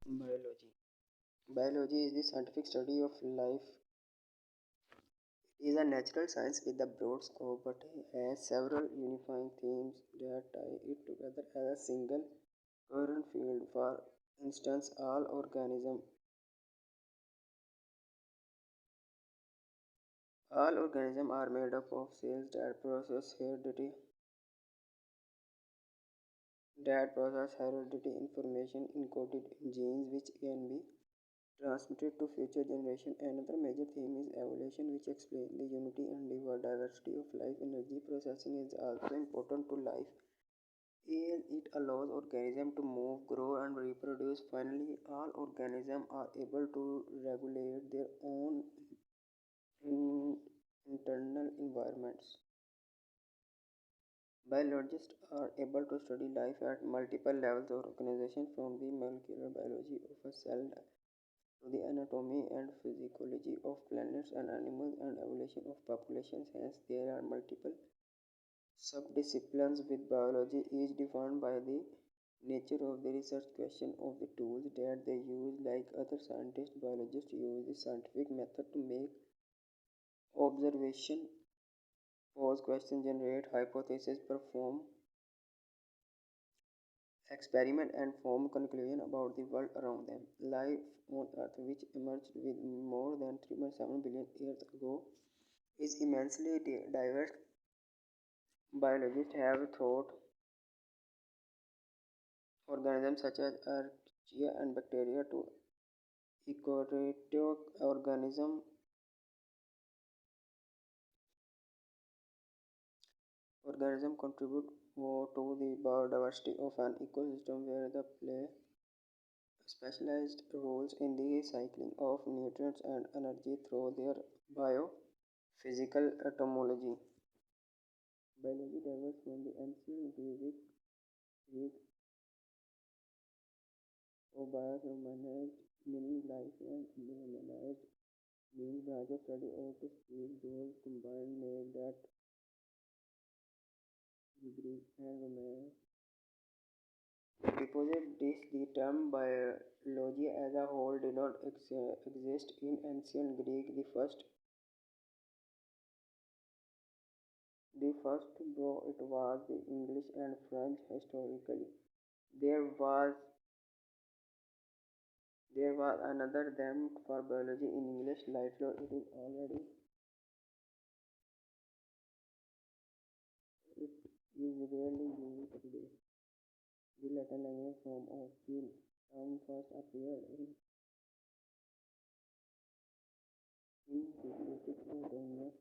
Biology. Biology is the scientific study of life. It is a natural science with a broad scope but has several unifying themes that tie it together as a single coherent field. For instance, all organisms are made up of cells that process heredity information encoded in genes which can be transmitted to future generations. Another major theme is evolution, which explains the unity and diversity of life. Energy processing is also important to life, as it allows organisms to move, grow, and reproduce. Finally, all organisms are able to regulate their own in- internal environments. Biologists are able to study life at multiple levels of organization, from the molecular biology of a cell to the anatomy and physiology of planets and animals and evolution of populations. Hence, there are multiple subdisciplines with biology, each defined by the nature of the research question of the tools that they use. Like other scientists, biologists use the scientific method to make observation, pose questions, generate hypotheses, perform experiment, and form conclusion about the world around them. Life on Earth, which emerged with more than 3.7 billion years ago, is immensely diverse. Biologists have thought organisms such as archaea and bacteria to eukaryotic organism contribute more to the biodiversity of an ecosystem where they play specialized roles in the cycling of nutrients and energy through their biophysical etymology. Biology diverges from the ancient Greek or bios romanized, meaning life, and romanized, meaning branch of study or to speak. Those combined make that the Greek and Roman. Deposit this, the term biology as a whole did not exist in ancient Greek. The first though it was the English and French historically. There was there was another term for biology in English, life law. It is rarely used today. The Latin language form of the term first appeared in biblical Antonio